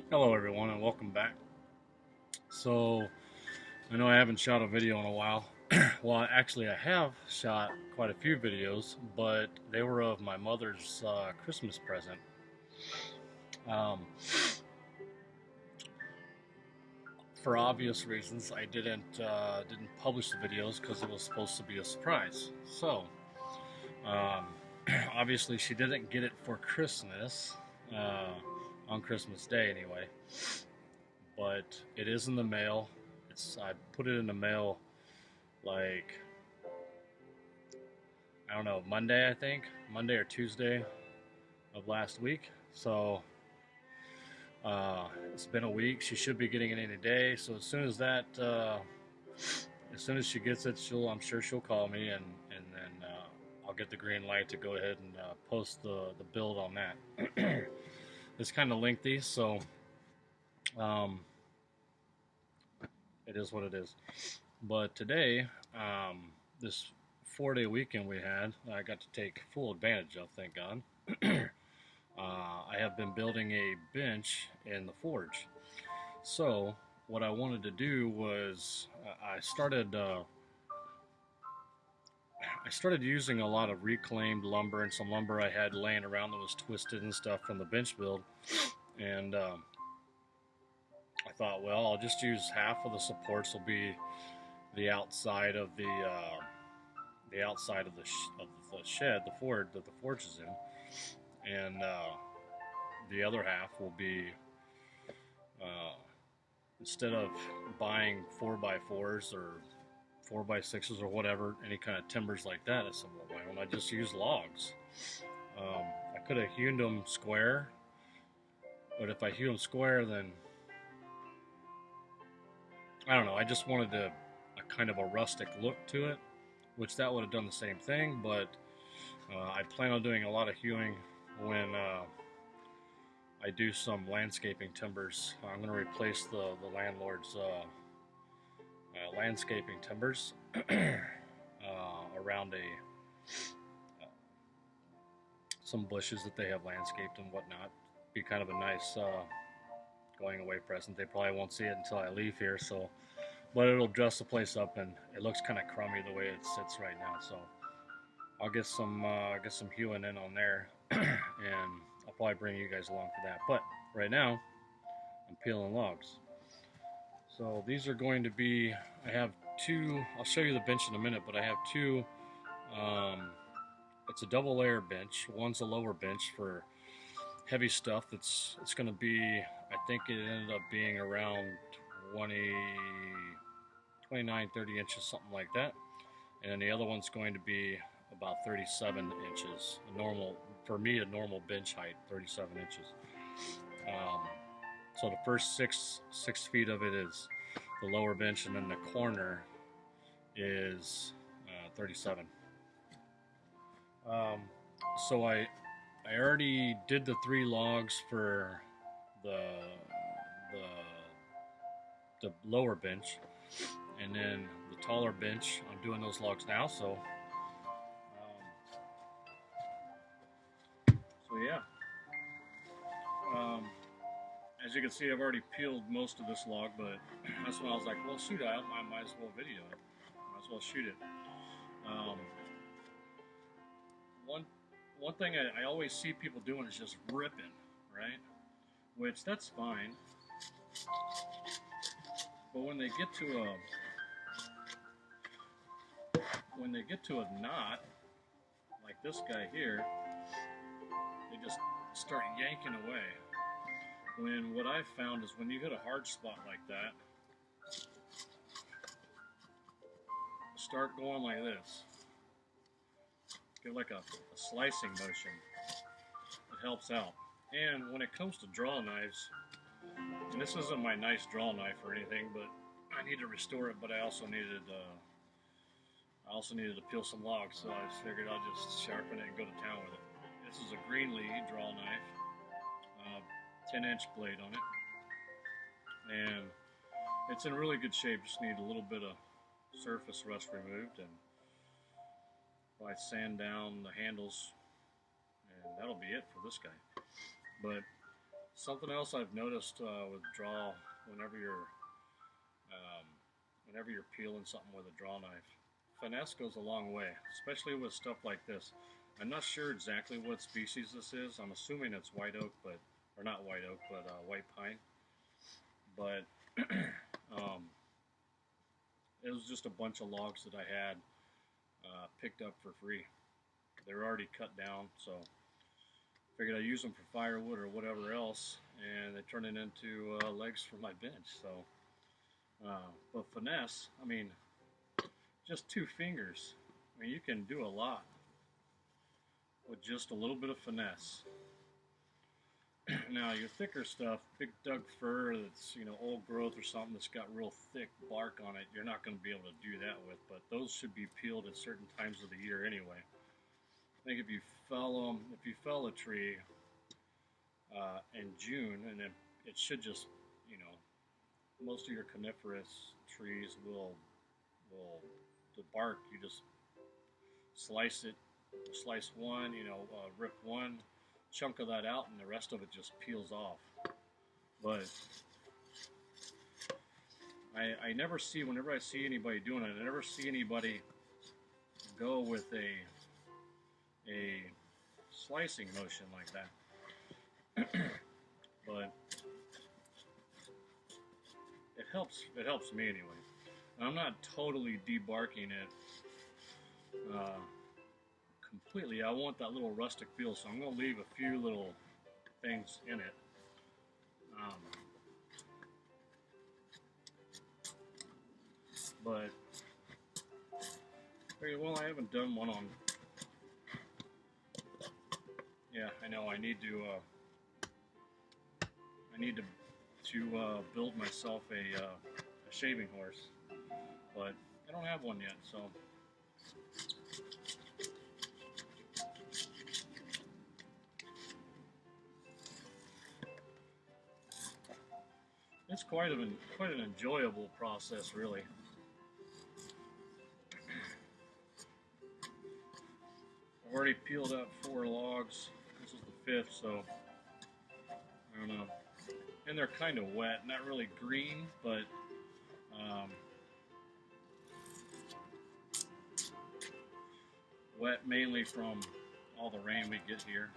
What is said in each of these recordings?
Hello everyone and welcome back. So, I know I haven't shot a video in a while. Well, actually I have shot quite a few videos, but they were of my mother's Christmas present. Um, for obvious reasons, I didn't publish the videos because it was supposed to be a surprise. So, um, obviously she didn't get it for Christmas, uh, on Christmas Day anyway, but it is in the mail. I put it in the mail like, I don't know, Monday, I think, Monday or Tuesday of last week. So it's been a week. She should be getting it any day. So as soon as she gets it, I'm sure she'll call me, and then I'll get the green light to go ahead and post the build on that. It's kind of lengthy, so um, it is what it is. But today, this 4-day weekend we had, I got to take full advantage of, thank God. I have been building a bench in the forge. So what I wanted to do was I started using a lot of reclaimed lumber and some lumber I had laying around that was twisted and stuff from the bench build, and I thought, well, I'll just use half of the supports will be the outside of the outside of of the shed, the forge that the forge is in, and the other half will be uh, instead of buying 4x4s or 4x6s or whatever, any kind of timbers like that, I said, well, why don't I just use logs? I could have hewn them square, but if I hew them square, then I don't know. I just wanted a kind of a rustic look to it, which that would have done the same thing, but I plan on doing a lot of hewing when I do some landscaping timbers. I'm going to replace the landlord's landscaping timbers around some bushes that they have landscaped and whatnot. Be kind of a nice going away present. They probably won't see it until I leave here, so but it'll dress the place up, and it looks kind of crummy the way it sits right now. So I'll get some hewing in on there, and I'll probably bring you guys along for that. But right now, I'm peeling logs. So these are going to be. I have two. I'll show you the bench in a minute, but I have two. Um, it's a double layer bench. One's a lower bench for heavy stuff. It's going to be. I think it ended up being around 20, 29, 30 inches, something like that. And then the other one's going to be about 37 inches. A normal, for me, a normal bench height, 37 inches. Um, so the first six feet of it is the lower bench, and then the corner is 37. Um, so I already did the 3 logs for the the lower bench, and then the taller bench. I'm doing those logs now, so yeah. Um, as you can see, I've already peeled most of this log, but that's when I was like, well, shoot, I might as well video it. Might as well shoot it. Um, one one thing I always see people doing is just ripping, right? Which that's fine, but when they get to a knot like this guy here, they just start yanking away. When what I've found is when you hit a hard spot like that, start going like this. Get like a slicing motion. It helps out. And when it comes to draw knives, and this isn't my nice draw knife or anything, but I need to restore it. But I also needed to peel some logs, so I figured I'll just sharpen it and go to town with it. This is a Greenlee draw knife, 10-inch blade on it, and it's in really good shape. Just need a little bit of surface rust removed, and probably sand down the handles, and that'll be it for this guy. But Something else I've noticed with draw, whenever you're um, whenever you're peeling something with a draw knife, finesse goes a long way, especially with stuff like this. I'm not sure exactly what species this is. I'm assuming it's white oak, but or not white oak, but white pine. But it was just a bunch of logs that I had picked up for free. They were already cut down, so figured I'd use them for firewood or whatever else, and they turned it into legs for my bench. So, but finesse, I mean, just 2 fingers. I mean, you can do a lot with just a little bit of finesse. Now, your thicker stuff, big Doug fir that's, you know, old growth or something that's got real thick bark on it, you're not going to be able to do that with, but those should be peeled at certain times of the year anyway. I think if you fell a tree in June, and it should just, you know, most of your coniferous trees will the bark, you just slice it, slice one, you know, rip one chunk of that out, and the rest of it just peels off. But I never see, whenever I see anybody doing it, I never see anybody go with a slicing motion like that. But it helps me anyway. And I'm not totally debarking it completely. I want that little rustic feel, so I'm going to leave a few little things in it. But well, I haven't done one on. Yeah, I know. I need to build myself a shaving horse, but I don't have one yet, so. It's quite an enjoyable process, really. I've already peeled out 4 logs. This is the 5th, so I don't know. And they're kind of wet, not really green, but wet mainly from all the rain we get here.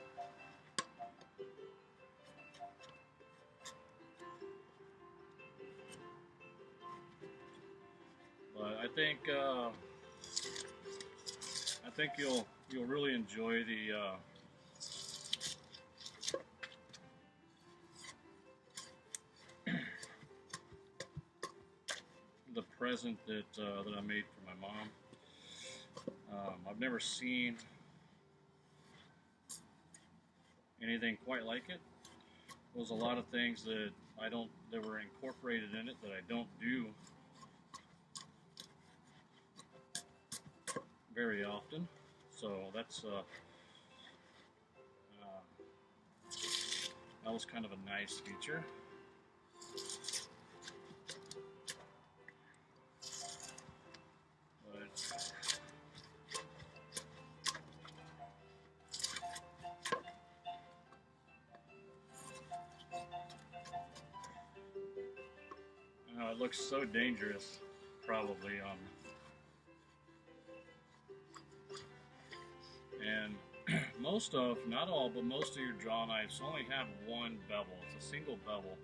But I think you'll really enjoy the present that I made for my mom. I've never seen anything quite like it. There's a lot of things that were incorporated in it that I don't do very often. So that's that was kind of a nice feature. It looks so dangerous, probably, and not all, but most of your draw knives only have one bevel. It's a single bevel,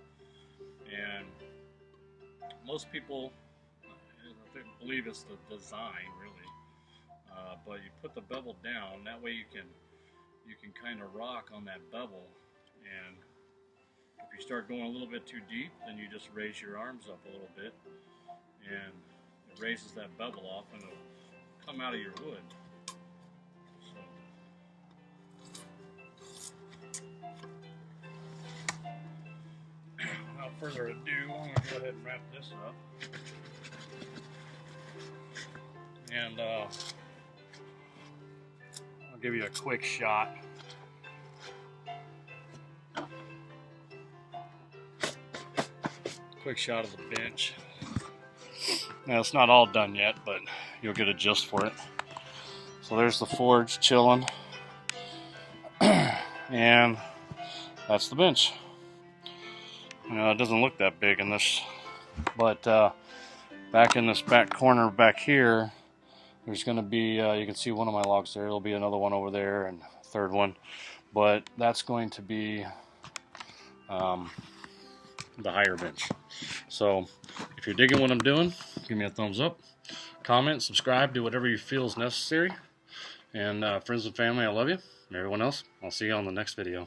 and most people, I believe it's the design, really. But you put the bevel down, that way you can kind of rock on that bevel, and if you start going a little bit too deep, then you just raise your arms up a little bit, and it raises that bevel off, and it'll come out of your wood. So, without further ado, I'm going to go ahead and wrap this up. And I'll give you a quick shot. Quick shot of the bench. Now it's not all done yet, but you'll get a gist for it. So there's the forge chilling, and that's the bench. It doesn't look that big in this, but back in this back corner back here, there's going to be, you can see one of my logs there. There'll be another one over there and a third one, but that's going to be the higher bench. So if you're digging what I'm doing, give me a thumbs up, comment, subscribe, do whatever you feel is necessary. And friends and family, I love you. And everyone else, I'll see you on the next video.